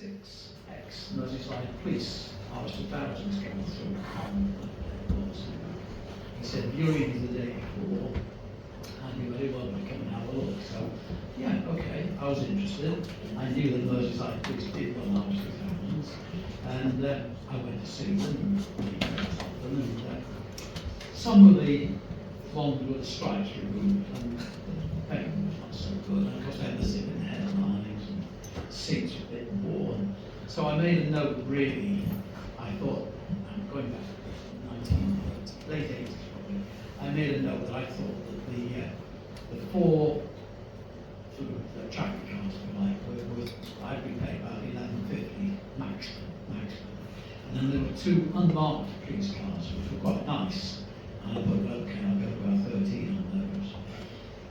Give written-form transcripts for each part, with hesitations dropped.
6X Merseyside Police RS2000s coming through on the doors. He said, viewing the day before, and you very well to come and have a look. So, yeah, okay, I was interested. I knew that Merseyside Police did run RS2000s, and I went to see them, and some of the ones with the stripes removed, and the paint was not so good, and of course they had the zipping headlinings, and seats were a bit worn. So I made a note, really. I thought, I'm going back to 1980s, late 80s probably, I made a note that I thought that the four sort of traffic cars, if you like, I'd be paid about $11.50 maximum. And then there were two unmarked police cars, which were quite nice. And I thought, okay, I'll go for about 13 on those.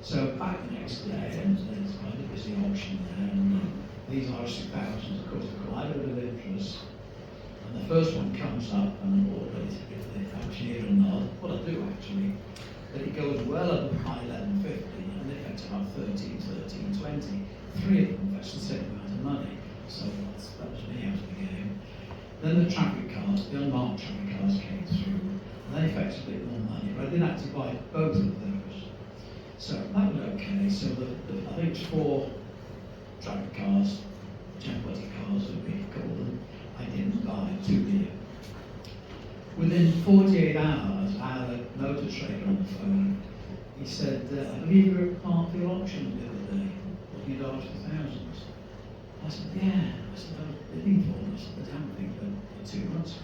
So back the next day, and there's quite a busy auction there, and these RS2000s, of course, have quite a bit of interest. And the first one comes up, and I'm all ready to give the auctioneer a nod. Well, I do actually. But it goes well above my 11.50, and they fetch about 13.20. Three of them fetch the same amount of money. So that was me out of the game. Then the traffic cars, the unmarked traffic cars came through, and they fetched a bit more money, but I did actually buy both of those. So that was okay. So I think it's four traffic cars, Gentleman cars as we call them, I didn't buy, too dear. Within 48 hours, I had a motor trader on the phone. He said, I believe you were at Parkfield auction the other day, looking at RS2000s. I said, yeah. I said, I was bidding for them. I said, I haven't been for 2 months.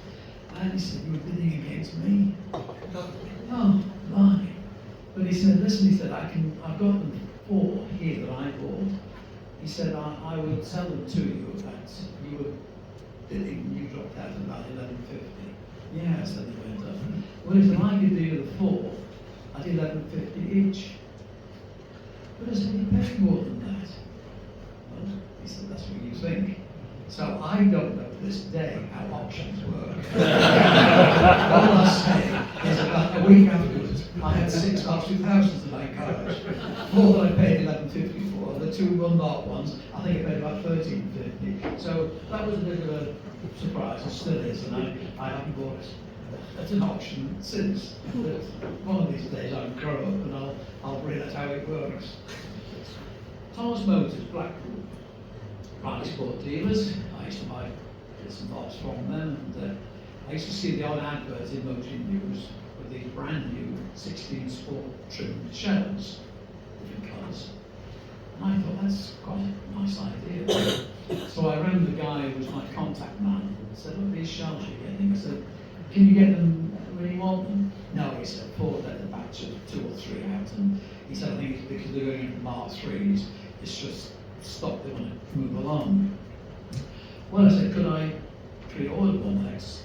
And he said, you were bidding against me. Oh, blimey. But he said, listen, he said, I've got them 4 here that I bought. He said, I would sell them to you that you were bidding, you dropped out at about $11.50. Yeah, I said, they went up. Well, he said, I could do you the 4 at $11.50 each. But I said, you paid more than that. Well, he said, that's what you think. So I don't know to this day how auctions work. All I say is about a week afterwards, I had 6 RS2000s in my garage. 4 that I paid $11.50 for, the 2 unmarked ones, I think I paid about $13.50. So that was a bit of a surprise, it still is, and I haven't bought at an auction since. But one of these days I'll grow up and I'll realise how it works. Thomas Motors, Blackpool. Rally sport dealers. I used to buy bits and bobs from them, and I used to see the odd adverts in Motor News with these brand new 16 sport trimmed shells, different colours. And I thought, that's quite a nice idea. So I rang the guy who was my contact man and said, look, these shells you're getting. I said, can you get them when you want them? No, he said, Ford let the batch of 2 or 3 out, and he said, I think it's because they're going into Mark 3s, it's just stop, they want to move along. Well, I said, could I pre-order one next?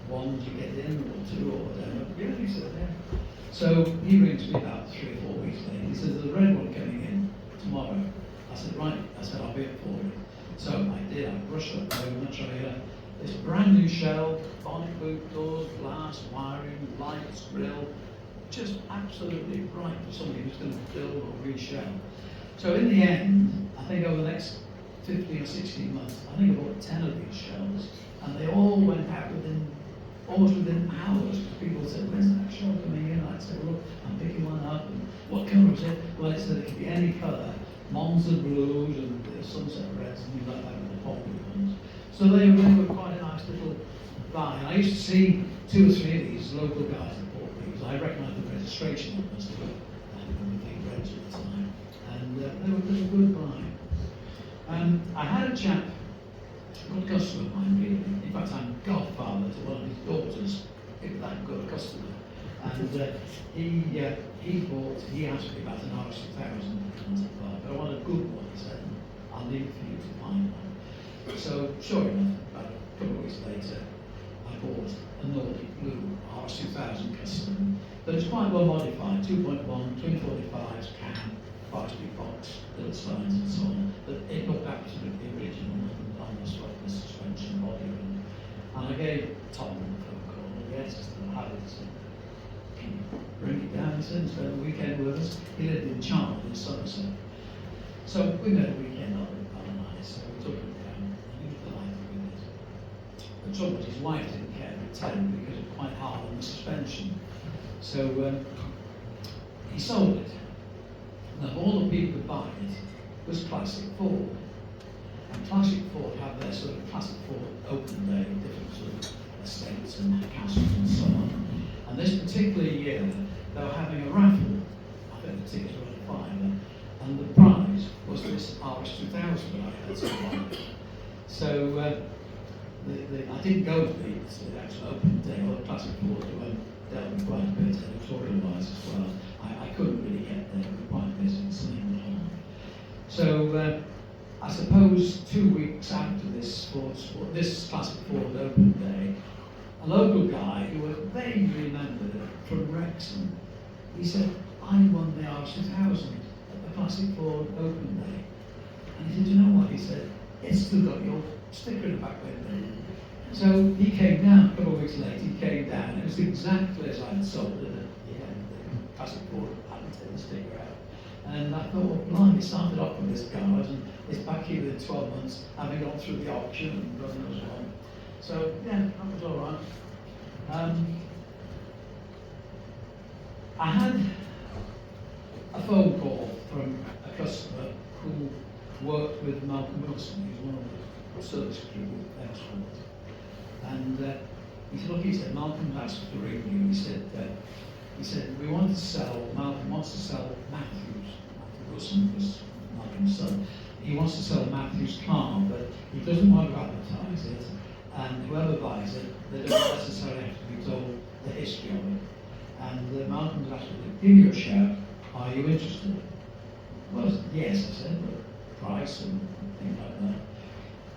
One to get in, or 2, or whatever? Yeah, he said, yeah. So he rings me about 3 or 4 weeks later. He says, there's a red one coming in tomorrow. I said, right. I said, I'll be up for it. So I did. I brushed up over the trailer. This brand new shell, bonnet, boot doors, glass, wiring, lights, grill, just absolutely right for somebody who's going to build or reshell. So in the end, I think over the next 15 or 16 months, I think I bought 10 of these shells, and they all went out almost within hours. People said, where's that shell coming in? I'd say, well, look, I'm picking one up, and what colour is it? Well, it said it could be any colour, Monza blues and sunset reds and things like that, and the popular ones. So they were quite a nice little buy. And I used to see 2 or 3 of these local guys that bought these. I recognised the registration numbers, they were big reds at the time. And they were a good buy. I had a chap, a good customer of mine really. In fact, I'm godfather to one of his daughters, if that good a customer. And he asked me about an RS2000, but I want a good one, he said. I'll leave it for you to find one. So, sure enough, about a couple of weeks later, I bought a Nordic Blue RS2000 custom that is quite well modified, 2.1, twin 45s, cam, 5-speed box, little slides and so on, but it looked absolutely original and almost like the suspension body. And I gave Tom a phone call, yes, I still have it. So, can you bring it down? He said, and spend the weekend with us. He lived in Charles in Somerset. So we met a weekend on it, so we took it down, and he was delighted his wife didn't care for 10 because it was quite hard on the suspension. So he sold it. Now, of all the people who buy it was Classic Ford. And Classic Ford had their sort of Classic Ford open day, different sort of estates and castles and so on. And this particular year, they were having a raffle. I think the tickets were on fire. And the prize was this RS2000 that I had to buy. So I didn't go to the actual open day or the Classic Ford, who dealt with quite a bit editorial-wise as well. I couldn't really get there, we were quite busy and something on. So I suppose 2 weeks after this Classic Ford open day, a local guy who I vaguely remembered from Wrexham, he said, I won the RS2000 at the Classic Ford open day. And he said, you know what? He said, it's still got your sticker in the back window. So he came down, a couple of weeks later, he came down, and it was exactly as I had sold it. The Classic Ford hadn't taken the sticker out. And I thought, well, blimey, it started off with this garage, and it's back here within 12 months, having gone through the auction and God knows what. So, yeah, that was all right. I had a phone call from a customer who worked with Malcolm Wilson. He's one of the service crew with Airsworld. And he said, look, he said, Malcolm asked to ring you. He said, we want to sell, Malcolm wants to sell Matthew Wilson was Malcolm's son. He wants to sell Matthew's car, but he doesn't want to advertise it. And whoever buys it, they don't necessarily have to be told the history of it. And Malcolm's asked me to give you a shout. Are you interested? Well, yes, I said, but price and things like that.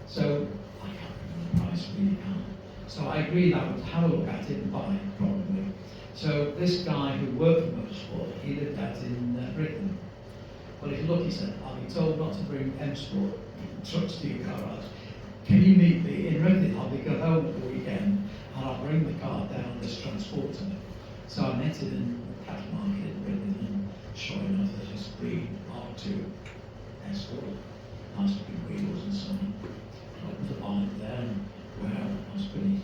So I can't remember the price, really can't. So I agreed I would have a look at it and buy it, probably. So this guy who worked for Motorsport, he lived out in Britain. Well, if you look, he said, I'll be told not to bring M-Sport trucks to your garage. Can you meet me in Reading? I'll be going home at the weekend and I'll bring the car down this transporter. So I met him in the cat market in Reading, and sure enough, there's this green R2 Escort, nice big wheels and so on. Opened the bonnet there, and wow, that's pretty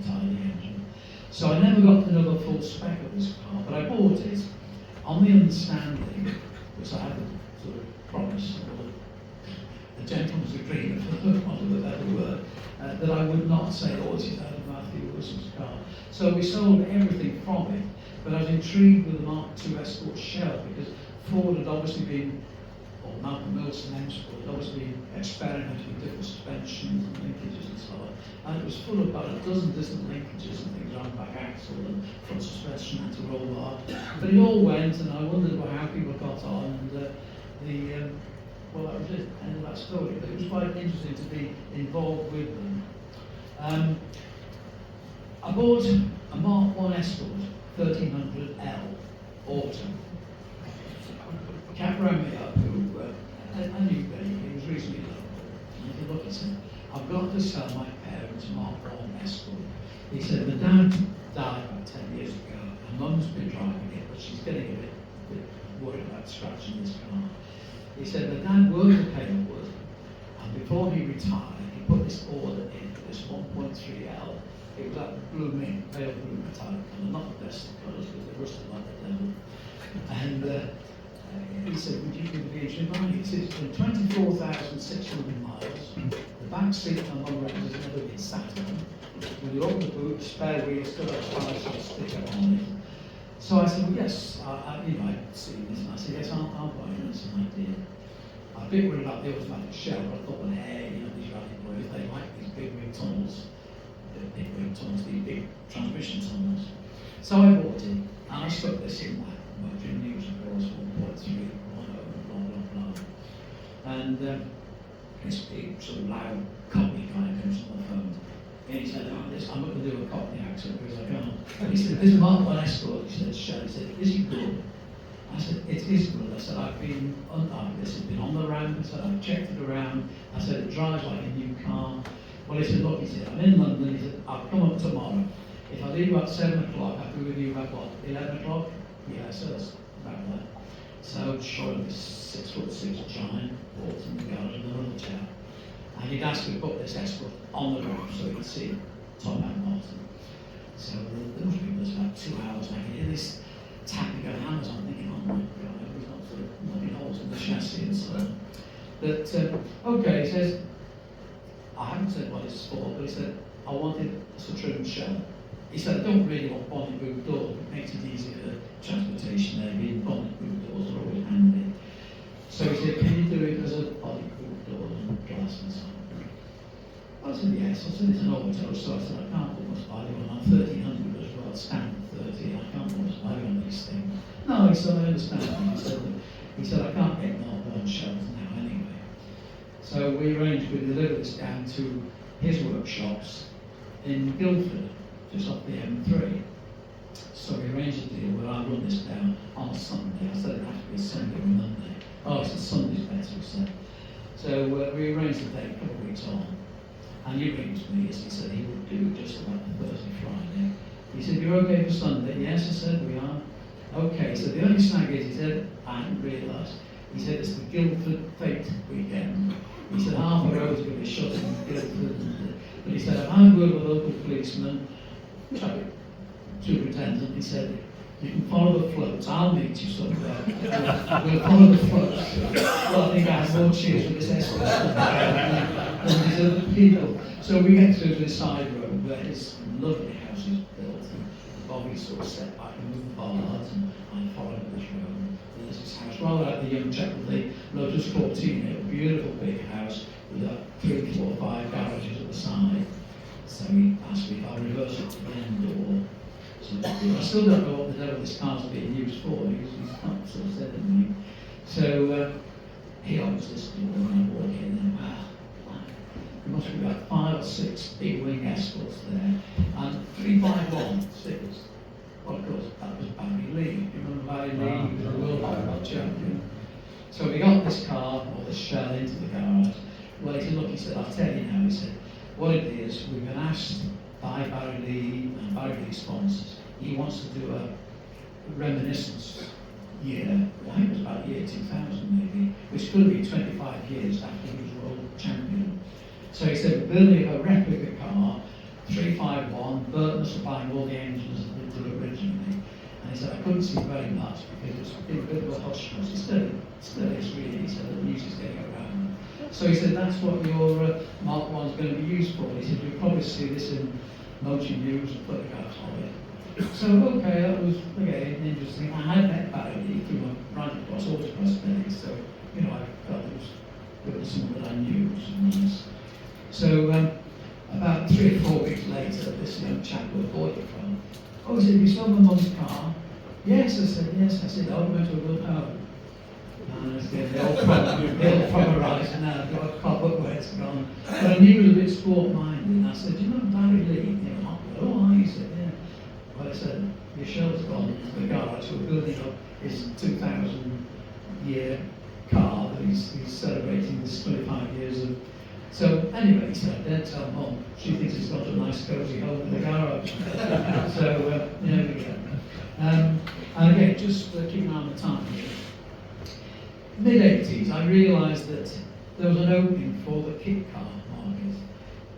tidy engine. So I never got another full spec of this car, but I bought it on the understanding, which I had a sort of promise, or a gentleman's agreement, for want of a better word, that I would not say, oh, it's out of Matthew Wilson's car. So we sold everything from it, but I was intrigued with the Mark II Escort shell, because Ford had obviously been, or Malcolm Wilson M-Sport had obviously been experimenting with different suspensions and linkages and so on. And it was full of about a dozen different linkages and things around back axle and front suspension and to roll bar. But it all went, and I wondered how people got on, and well, that was it, end of that story. But it was quite interesting to be involved with them. I bought a Mark I Escort 1300L autumn. Cat rang me up, who I knew Benny, he was reasonably local. And if you look at him, I've got to sell my parents' Mark I Escort. He said, my dad died about 10 years ago, and Mum's been driving it, but she's getting a bit worried about scratching this car. He said, my dad worked at Haywood, and before he retired, he put this order in for this 1.3L. It was that blue mint, pale blue metallic colour, not the best of colours, because they rusted like the devil. And he said, would you give me a money? He said, it's been 24,600 miles. The back seat on one road has never been sat on. When you open the boot, spare wheel, still has a five-shot sticker on it. So I said, well, yes, I'd seen this, and I said, yes, I'll buy it. That's an idea. I was a bit worried about the automatic shell, but I thought, well, hey, these rally boys, they like these big wing tunnels. These big transmission tunnels. So I bought it, and I stuck this in my motoring news, of course, 1.3, blah, blah, blah, blah. And this big, sort of loud Cockney guy comes on the phone. And he said, I'm not going to do a Cockney accent because I can't. And he said, this is Mark I Escort. He said, Shell. He said, is it good? I said, it is good. I said, this has been on the ramp. I said, I've checked it around. I said, it drives like a new car. Well, he said, look, he said, I'm in London. He said, I'll come up tomorrow. If I leave about 7 o'clock, I'll be with you about what, 11 o'clock? Yeah, so that's about that. So, sure, this 6'6" giant walked in the garage with another chap. And he'd asked me to put this Escort on the roof so he could see top and bottom. So there must be about 2 hours. I can hear this tapping of hammers. I'm thinking, oh my God, we've got sort of knocking holes in the chassis and so on. But okay, he says, I haven't said what it's for, but he said, I wanted a Citroen shell. He said, I don't really want bonnet boot doors, it makes it easier for transportation there, being bonnet boot doors are always handy. So he said, can you do it as a bonnet boot door and glass and so on? I said, yes. I said, it's an auto, so I said, I can't put much value on that. 1300 as well, standard 30, I can't put much value on these things. No, he said, I understand. He said, I can't get more shells now anyway. So we arranged to deliver this down to his workshops in Guildford, just off the M3. So we arranged a deal where I run this down on a Sunday. I said it had to be a Sunday or Monday. Oh, it's a Sunday's better, he said. So we arranged the date a couple of weeks on. And he rings me, as he said he would do just about Thursday, Friday. He said, you're okay for Sunday? Yes, I said, we are. Okay, so the only snag is, he said, I hadn't realised. He said, it's the Guildford Fete weekend. He said, half the road's going to be shut in Guildford. But he said, I've had word with a local policeman, traffic superintendent. He said, you can follow the floats. I'll meet you somewhere. We'll follow the floats. Well, I think I have more cheers with this escort than these other people. So we get through to the side road where his lovely house is built. And Bobby sort of stepped back and moved bollards, and I followed this road. There's this house, rather like the young chap with the Lotus 14, a beautiful big house with 3, 4, 5 garages at the side. So he asked me if I reverse it to the end door. So I still don't know what the devil this car's being used for. He's not sort of said anything. So he opens this door and I walk in and wow, there must be about 5 or 6 big wing escorts there. And 351 stickers. Well, of course, that was Barry Lee. You remember Barry Lee? He was a world record champion. So we got this car, or this shell, into the garage. Well, he said, look, he said, I'll tell you now. He said, what it is, we've been asked by Barry Lee and Barry Lee sponsors. He wants to do a reminiscence year. I think it was about year 2000 maybe, which could be 25 years after he was world champion. So he said, we're building a replica car, 351, Burton supplying all the engines that they did originally. And he said, I couldn't see very much because it was a bit of a hush hush. It still is really. He said, the music's getting around. So he said, that's what your Mark 1's going to be used for. He said, you'll probably see this in motor news and photographs of it. So, okay, that was, again, interesting. I had met Barry Lee through my right across autocross days, so, you know, I felt it was someone that I knew, which was nice. So, about 3 or 4 weeks later, this young chap who I bought it from, oh, he said, you sold my mum's car? Yes, I said, yes. I said, I went to a good home. And I said, they all properised now, I've got a cop up where it's gone. But I knew he was a bit sport-minded, and I said, do you know Barry Lee? You know, oh, he said, yeah. Well, I said, your shell's gone to the garage, we're building up his 2000-year car that he's celebrating this 25 years of. So anyway, he said, don't tell Mum, she thinks he's got a nice cosy home in the garage. So there we go. And again, just keep an eye on the time here. Mid-80s, I realised that there was an opening for the kit car market.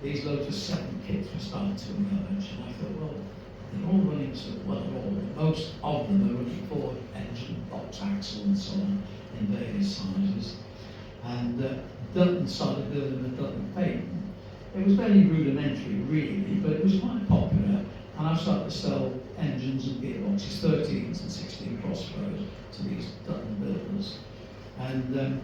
These Lotus 7 kits were starting to emerge, and I thought, well, they're all running sort of, well, most of them are running Ford engine, box axle and so on in various sizes. And Dutton started building the Dutton Phaeton. It was very rudimentary really, but it was quite popular. And I started to sell engines and gearboxes, 13s and 16 crossroads, to these Dutton builders. And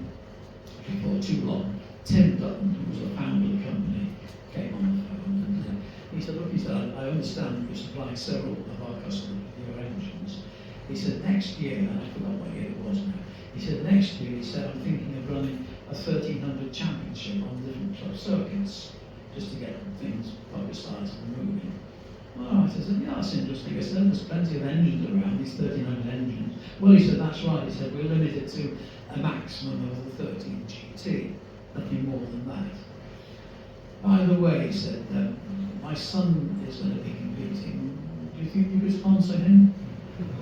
before too long, Tim Dutton, who was the founder of the company, came on the phone and he said, look, he said, I understand you're supplying several of our customers with your engines. He said, next year, and I forgot what year it was now, he said, next year, he said, I'm thinking of running a 1300 championship on different club circuits, just to get things publicised and moving. Well, I said, yeah, that's interesting. I said, there's plenty of engines around, these 1300 engines. Well, he said, that's right. He said, we're limited to a maximum of the 13 GT, nothing more than that. By the way, he said, my son is going to be competing. Do you think you could sponsor him?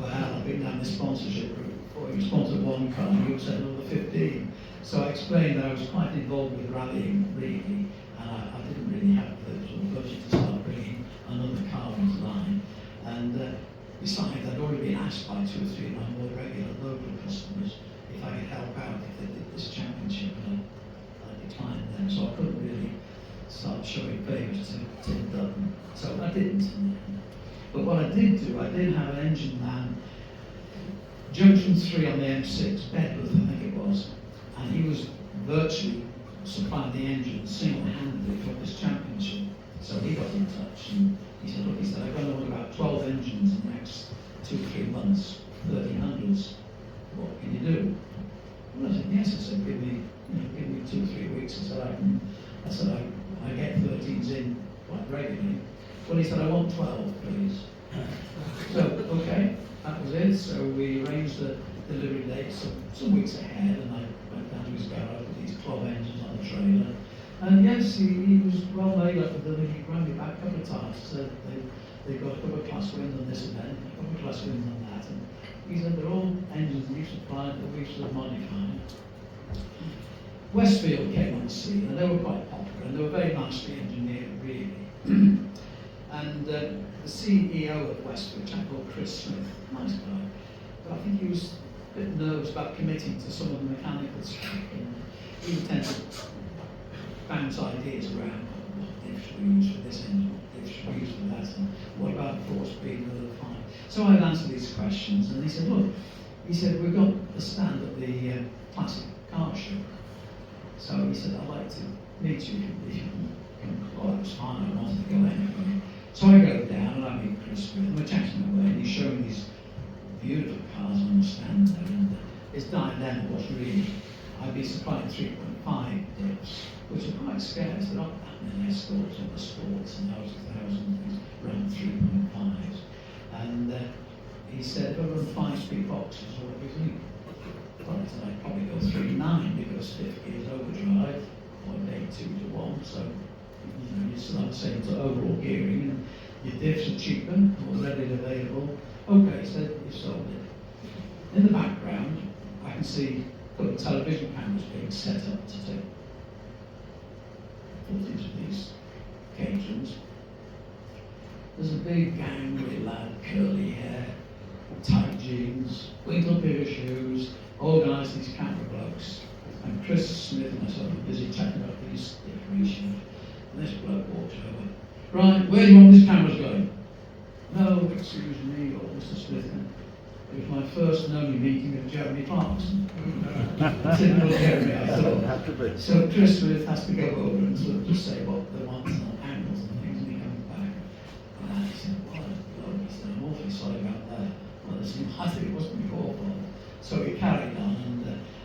Well, I've been down the sponsorship route before. You sponsored one car, you said another 15. So I explained that I was quite involved with rallying, really, and I didn't really have the sort of budget to start bringing Besides, I'd already been asked by 2 or 3 of my more regular local customers if I could help out if they did this championship, and I declined them, so I couldn't really start showing favours to Tim Dutton. So I didn't. But what I did do, I did have an engine man, Junction 3 on the M6, Bedworth I think it was, and he was virtually supplying the engine single-handedly for this championship. So he got in touch and he said, look, he said, I've got to order about 12 engines in the next 2 or 3 months, 1300s. What can you do? Well, I said, yes. I said, give me 2 or 3 weeks. I said, I get 13s in quite regularly. Well, he said, I want 12, please. So, okay, that was it. So we arranged the delivery date some weeks ahead, and I went down to his garage with these 12 engines on the trailer. And yes, he was well made up with them. He rang me back a couple of times, said they got a couple of class wins on this event, a couple of class wins on that. And he said they're all engines that you supplied that we sort of modified. Westfield came on the scene, and they were quite popular, and they were very nicely engineered, really. And the CEO of Westfield, a chap called Chris Smith, nice guy, but I think he was a bit nervous about committing to some of the mechanical stuff, and he would tend to bounce ideas around. What diff should we use for this engine? What diff should we use for that? And what about 4-speed and other 5? So I'd answer these questions, and he said, look, he said, we've got a stand at the classic car show. So he said, I'd like to meet you if you can. Well, that was fine, I wanted to go anyway. So I go down and I meet Chris Smith, and we're chatting away, and he's showing these beautiful cars on the stand there, and his dilemma was really, I'd be supplying 3.5 diffs, which are quite scarce. There aren't that many Escorts or the Sports and those 1,000 things, around 3.5s. And he said, go run 5-speed boxes, or what do you think? Well, I said, I'd probably go 3.9 because 5th gear is overdrive, 0.82 to 1, so you still have the same overall gearing, and your diffs are cheaper, more readily available. Okay, so you sold it. In the background, I can see a couple of television cameras being set up to take footage of these occasions. There's a big gangly lad, curly hair, tight jeans, winkle pair of shoes, organised these camera blokes. And Chris Smith and myself were busy chatting about these ratios. And this bloke walks over. Right, where do you want these cameras going? No, excuse me, or Mr. Smith. It was my first and only meeting with Jeremy Clarkson. Typical Jeremy, I thought. So Chris Smith has to go over and sort of just say what they want and angles and things, and he comes back. And he said, what a bloke. He said, I'm awfully sorry about that. Well, I think it wasn't your fault. So he carried on,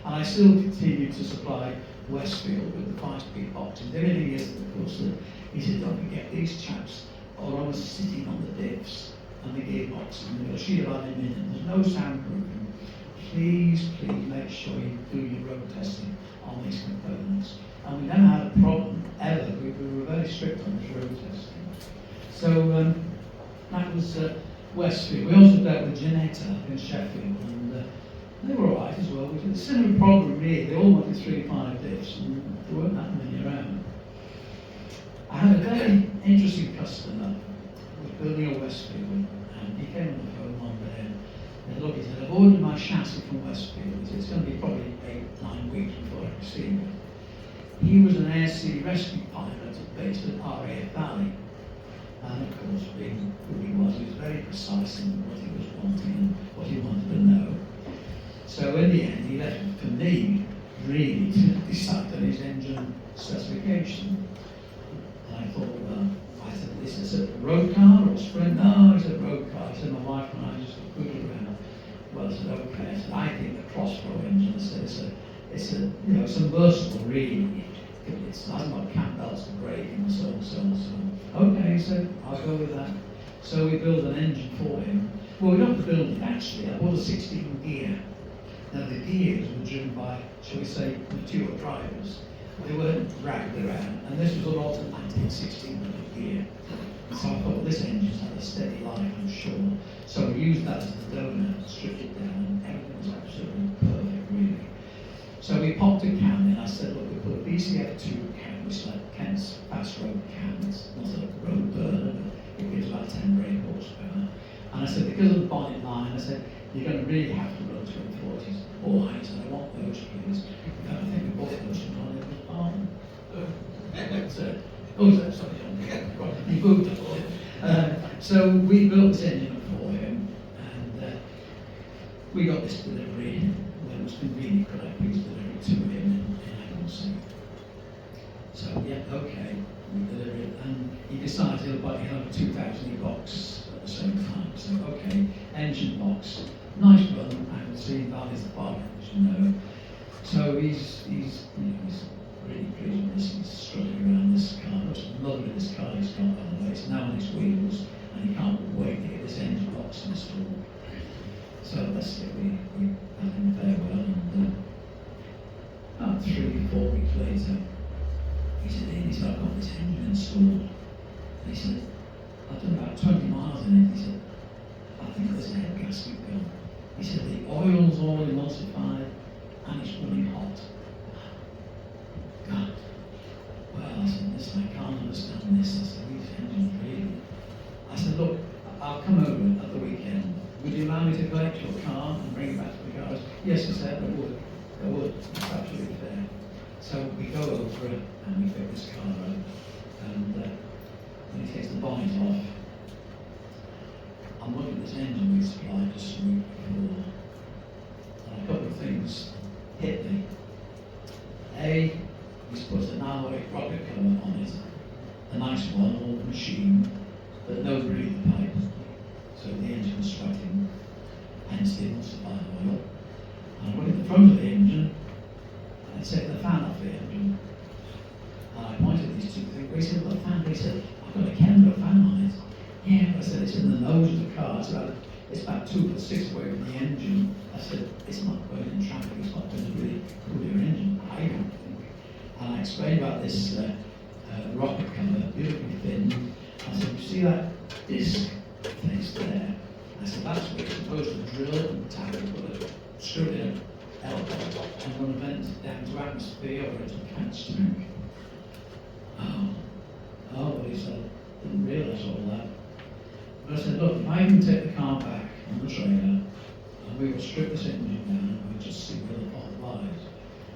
and I still continued to supply Westfield with the 5-speed boxes. The only thing is, of course, that he said, don't forget, these chaps are always sitting on the diffs and the gearbox, and they've got a sheet of aluminium. There's no soundproofing. Please make sure you do your road testing on these components. And we never had a problem, ever. We were very strict on this road testing. So that was Westfield. We also dealt with Janetta in Sheffield, and they were all right as well. We had a similar problem, really. They all wanted 3.5 diffs, and there weren't that many around. I had a very interesting customer who was building a Westfield, and he came on the phone one day and said, look, he said, I've ordered my chassis from Westfield. He said, it's going to be probably 8-9 weeks before I receive it. He was an air sea rescue pilot based at RAF Valley. And of course, being who he was very precise in what he was wanting and what he wanted to know. So in the end, he left it for me, really, to decide on his engine specification. And I thought, well, I said, is this a road car or a sprint? No, he said road car. He said, my wife and I just googled around. Well, I said, okay. I said, I think the crossflow engine, I said, it's a versatile, really. It hasn't got cam belts and braking and so on, so on, so on. Okay, so I'll go with that. So we built an engine for him. Well, we don't build it actually. I bought a 16 gear. Now the gears were driven by, shall we say, mature drivers. They weren't dragged around, and this was an automatic 1600 gear. So I thought this engine's had a steady life, I'm sure. So we used that as the donor, stripped it down, and everything was absolutely perfect, really. So we popped a can in. I said, look, we put a BCF2 can, which is like Kent's fast road can. It's not a road burner, but it gives about 10 brake horsepower. And I said, because of the bonnet line, I said, you're going to really have to run 240s. All right, I said, I want those, please. In fact, I think we bought those from Donny in the farm. Sorry, right, he moved it for him. So we built this engine up for him, and we got this delivery when it was convenient, correct? We delivered it to him in Anglesey. So, yeah, okay, we delivered it, and he decided he'll buy a 2000 box at the same time. So, okay, engine box, nice run, Anglesey, Valley's the bar, as you know. So he's really pleased with this. He's struggling around this car. He's loving this car he's got on the way. It's now on his wheels, and he can't wait to get this engine box installed. So that's it. We had him farewell, and about 3-4 weeks later, he said, Ian, I've got this engine installed. And he said, I've done about 20 miles in it. He said, I think there's a head gasket gone. He said, the oil's all emulsified, and it's running hot. God. Well, I said, listen, I can't understand this. I said, these engines really. I said, look, I'll come over at the weekend. Would you allow me to collect your car and bring it back to the garage? Yes, he said, I would. I would. It's absolutely fair. So we go over it and we pick this car up. And when he takes the bonnet off, I'm looking at this engine we supplied just a week before. And a couple of things hit me. A, we put an alloy rocket cover on it, a nice one, old machine, but no breather pipe. So the engine was sweating, hence the emulsified oil. And I went in the front of the engine, and I'd taken the fan off the engine. And I pointed at these two things. He said, well, the fan, he said, I've got a Kendra fan on it. Yeah, but I said, it's in the nose of the car. It's about 2.6 away from the engine. I said, it's not going in traffic, it's not going to really cool your engine, I don't think. And I explained about this rocket cover, beautifully thin. I said, you see that disc place there? I said, that's where you're supposed to drill and tap it, put a screw in a elbow, and run a vent down to atmosphere or into a catch tank. Oh, he said, didn't realise all that. But I said, look, if I can take the car back on the trailer, and we will strip this engine down, and we'll just see where the fault lies.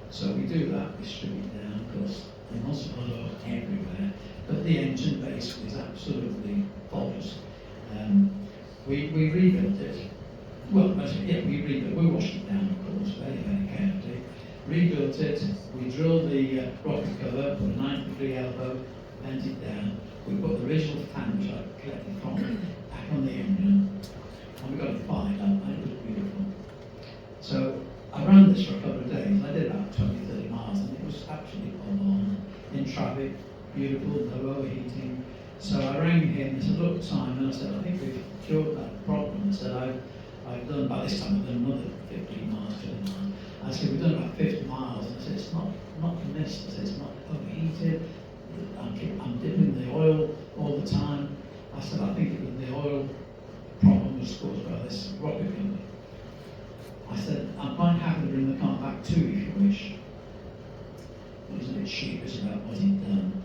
So we do that, we strip it down, of course, the emulsified oil everywhere, but the engine base is absolutely faultless. We rebuilt it. Well, yeah, we rebuilt. We washed it down, of course, very, very carefully. Rebuilt it. We drilled the rocket cover, put a 9-degree elbow, bent it down. We put the original fan, which I collected from it, back on the engine, and we got it fired up, and it was beautiful. So I ran this for a couple of days. I did about 20-30 miles, and it was absolutely on in traffic, beautiful, no overheating. So I rang him and said, look, Simon, I said, I think we've cured that problem. I said, I've done, by this time I've done another 15 miles, 20 miles. I said, we've done about 50 miles. And I said, it's not mist. I said, it's not overheated. I'm dipping the oil all the time. I said, I think the oil problem was caused by this rocket cover. I said, I'm quite happy to bring the car back too, if you wish. He was a bit sheepish about what he'd done.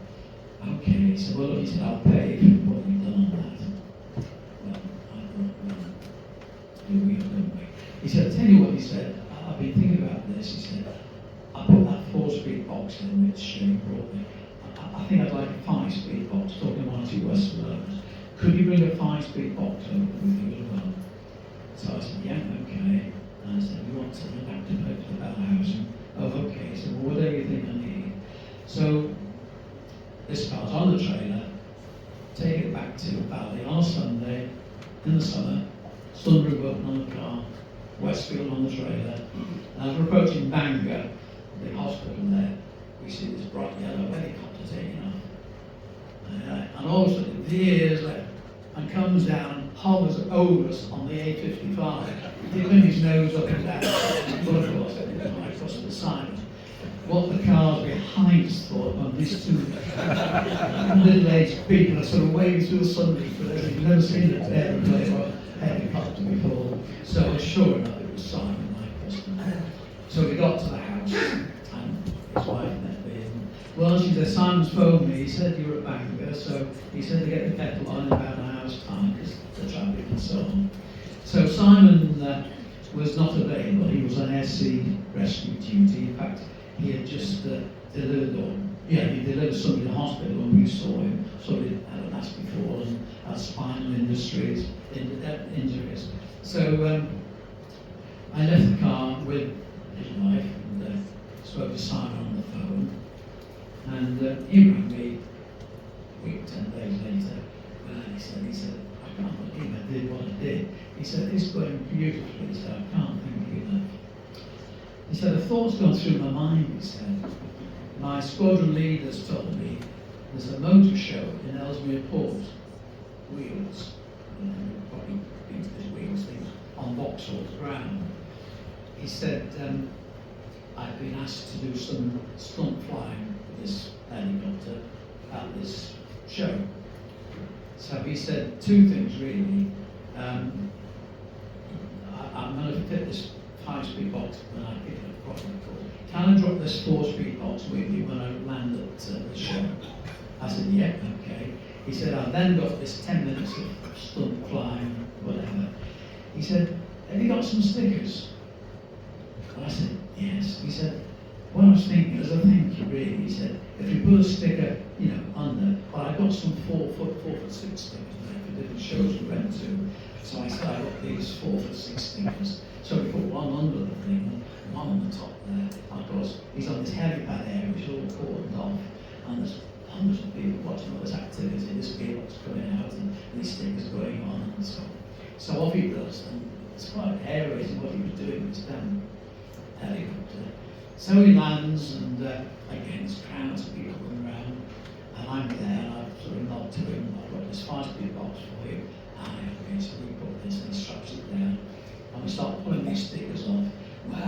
Okay, he said, well, look, he said, I'll pay for what you've done on that. Well, I thought, well, do we or don't we? He said, I'll tell you what, he said, I've been thinking about this. He said, I put that 4-speed box in which he brought me. I think I'd like a 5-speed box, talking one or two West roads. Could you bring a 5-speed box over with you as well? So I said, yeah, okay. And I said, we want something activated for the bell housing. Oh, okay. He said, well, whatever you think I need. So this car's on the trailer, take it back to Valley on a Sunday, in the summer, sunroof open on the car, Westfield on the trailer. And as we're approaching Bangor, the hospital there, we see this bright yellow helicopter taking off. And all of a sudden, it veers left and comes down and hovers over us on the A55, giving his nose up and down. But of course, it was right across the side. What the cars behind us thought on these two middle-aged people are sort of waving through the sunroof, but they've never seen an aeroplane or helicopter before. So sure enough, it was Simon, my customer. So we got to the house, and his wife met me. Well, she said, Simon's phoned me. He said you were at Bangor, so he said to get the kettle on in about an hour. hours' time because the traffic and so on. So Simon was not available. He was on SC rescue duty. In fact, he had just he delivered somebody to the hospital when we saw him. Somebody had a nasty fall and had spinal injuries. So I left the car with his wife and spoke to Simon on the phone. And he rang me a week, 10 days later. And he said, I can't believe I did what I did. He said, it's going beautifully. He said, I can't thank you enough. He said, a thought's gone through my mind, he said. My squadron leaders told me there's a motor show in Ellesmere Port, wheels, probably these wheels things on Vauxhall's ground. He said, I've been asked to do some stunt flying with this helicopter at this show. So he said two things really. I'm going to fit this 5-speed box when I pick it up properly. Can I drop this 4-speed box with you when I land at the show? I said, yeah, okay. He said, I've then got this 10 minutes of stunt flying, whatever. He said, have you got some stickers? And I said, yes. He said, what I was thinking as a thank you really, he said, if you put a sticker, under, well, I got some 4'6" stickers there for different shows we went to. So I said, I got these 4'6" stickers. So we put one under the thing and one on the top there. And of course, he's on this helipad area which is all cordoned off. And there's hundreds of people watching all this activity, this gearbox coming out and these stickers going on and so on. So off he does, and it's quite hair-raising what he was doing with this damn helicopter. So he lands, and again, there's crowds of people going around, and I'm there, and I sort of nod to him. I've got this 5-speed box for you. Okay, so we put this, and he straps it down, and we start pulling these stickers off. Well, I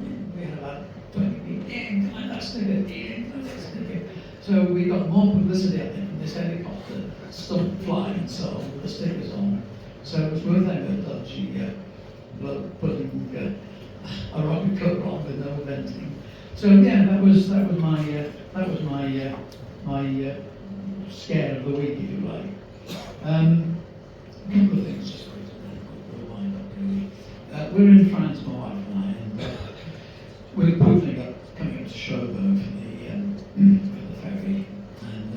mean, we had about 20 people. Ian, can I have that sticker? Ian, can I have that sticker? So we got more publicity, I think, from this helicopter, stunt flying and so on, with the stickers on. So it was worth having a dodgy putting a rocket cover on with no venting. So yeah, that was my scare of the week, if you like. A couple of things just we'll wind up really. We're in France, my wife and I, and we're proving up coming up to Cherbourg for the ferry. And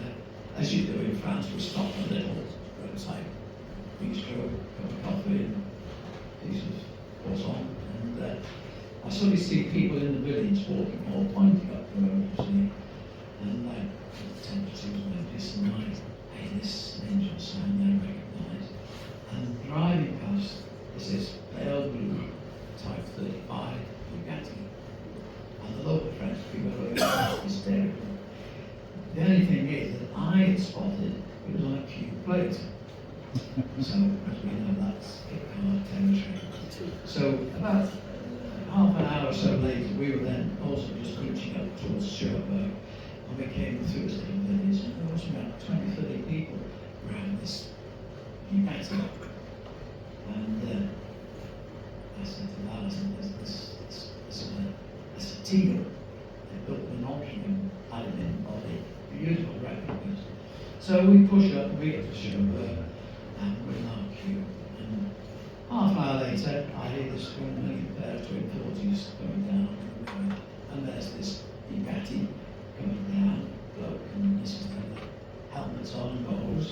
as you do in France, we stop a little roadside bistro, cup of coffee, and a piece of croissant. And I suddenly see people in the village walking or pointing up the road, you see, and like the temperatures like this and like, hey, this angel sign they recognise. And driving past is this pale blue Type 35 Bugatti. And the local French people are hysterical. The only thing is that I had spotted it was on a cube plate. So, as we know, that's car territory. So, about half an hour or so later, we were then also just reaching up towards Cherbourg, and we came through this little village, and there was about 20, 30 people around this Bugatti. And I said to Lal, I said, there's a teal. They built an altering aluminium body, beautiful replicas. So we push up, we get to Cherbourg, and we're in our queue. And half an hour later, I hear this familiar pair of twin 40s coming down, and there's this Bugatti coming down, bloke, and this is the helmets on and goggles.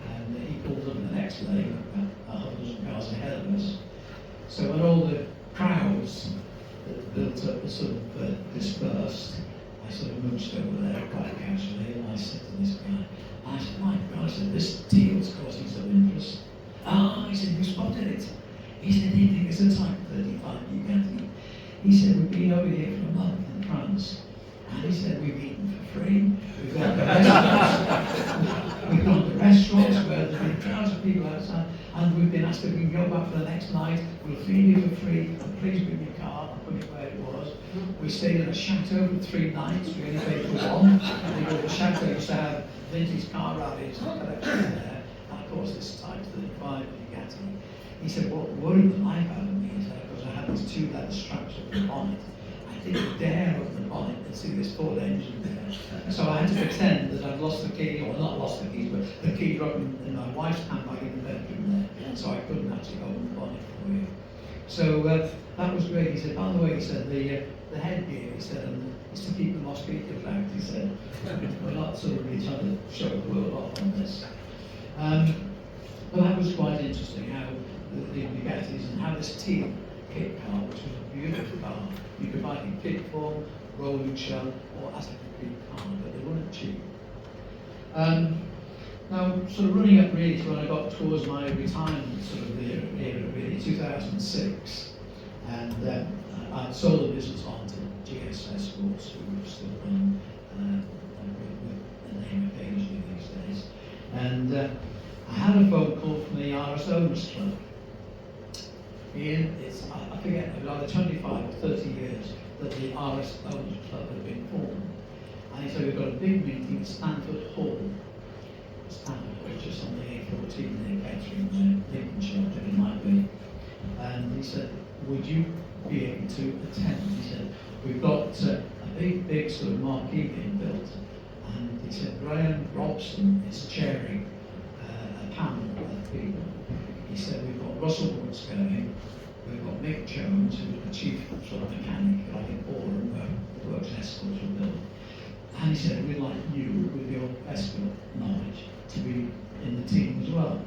And he pulls up in the next lane, about 100 cars ahead of us. So when all the crowds that built up were sort of dispersed, I sort of mooched over there quite casually, and I said to this guy, I said, my God, I said, this deal's causing some interest. Ah, he said, you spotted it. He said, he thinks it's a Type 35 Bugatti. He said, we've been over here for a month in France. And he said, we've eaten for free. We've gone to restaurants. We've gone to restaurants where there's been crowds of people outside. And we've been asked if we can go back for the next night. We'll feed you for free. And please bring your car. I'll put it where it was. We stayed in a chateau for 3 nights. We only paid for one. And the chateau used to have vintage car rallies and collections there. And of course, this Type 35 Bugatti. He said, what worried the life out of me is that because I had these 2 leather straps up the bonnet, I didn't dare open the bonnet and see this Ford engine there. So I had to pretend that I'd lost the key, or not lost the keys, but the key dropped in my wife's handbag in the bedroom there, so I couldn't actually open the bonnet for you. So that was great. He said, by the way, he said, the headgear, he said, and it's to keep the mosquitoes out, he said. We're not sort of really trying to show the world off on this. But that was quite interesting, how the Bugattis and how this teal kit car, which was a beautiful car, you could buy it in kit form, rolling shell, or as a complete car, but they weren't cheap. Now, sort of running up really to when I got towards my retirement sort of era really, 2006, and I sold the business on to GSS Sports, who still run with the name occasionally these days. And I had a phone call from the RS Owners Club. Ian, I forget, it was either 25 or 30 years that the RS Owners Club had been formed. And he said, we've got a big meeting at Stanford Hall. Stanford Hall, just on the A14 near Kettering, Lincolnshire, whatever it might be. And he said, would you be able to attend? He said, we've got a big sort of marquee being built. And he said, Graham Robson is chairing a panel of people. He said, we've got Russell Woods going, we've got Mick Jones, who's the chief sort of mechanic, like in Boreham, who works escorts will build. And he said, we'd like you, with your escort knowledge, to be in the team as well.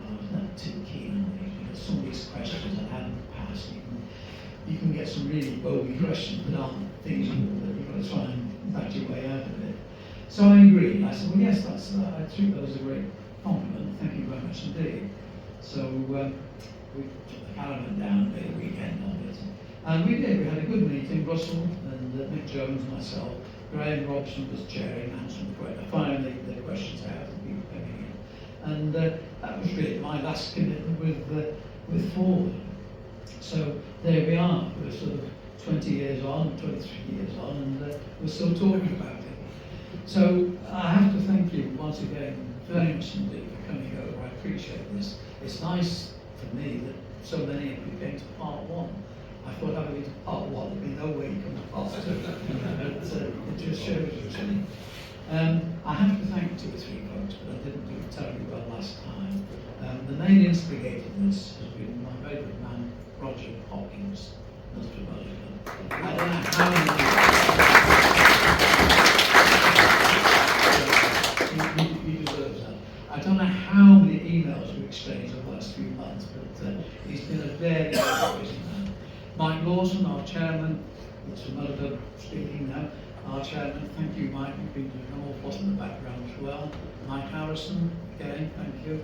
I was not too keen on these, because some of these questions I've had in the past, you can get some really bogey questions that aren't feasible, that you've got to try and back your way out of it. So I agreed. I said, well, yes, I treat that as a great compliment. Thank you very much indeed. So we took the caravan down the weekend of it. And we did. We had a good meeting. Russell and Mick Jones and myself. Graham Robson was chairing, answering finally the questions out of people coming in. And that was really my last commitment with Forward. So there we are. We're sort of 20 years on, 23 years on, and we're still talking about it. So I have to thank you once again very much indeed for coming over. I appreciate this. It's nice for me that so many of you came to part one. I thought having been to part one, there'd be no way you come to part two. But it just shows you really. I have to thank 2 or 3 folks, but I didn't do it terribly well last time. The main instigator of this has been my very good man, Roger Hopkins. Mr. Roger. I don't know how many he deserves that. I don't know how many emails we exchanged over the last few months, but he's been a very, very busy man. Mike Lawson, our chairman, Mr. Mulligan speaking now, our chairman. Thank you, Mike. You've been doing an awful lot in the background as well. Mike Harrison, again, thank you.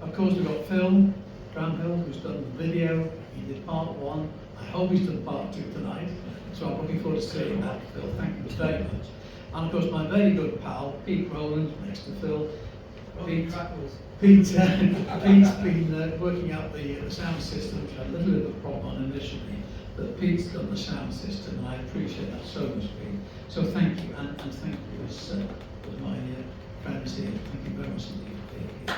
Of course, we've got Phil Granhill, who's done the video. He did part 1. I hope he's done part 2 tonight. So I'm looking forward to seeing that, Phil. Thank you very much. And of course, my very good pal, Pete Rowland, next to Phil. Pete's been working out the sound system, which I had a little bit of a problem on initially, but Pete's done the sound system, and I appreciate that so much, Pete. So thank you, and thank you as my friends here. Thank you very much indeed for being here.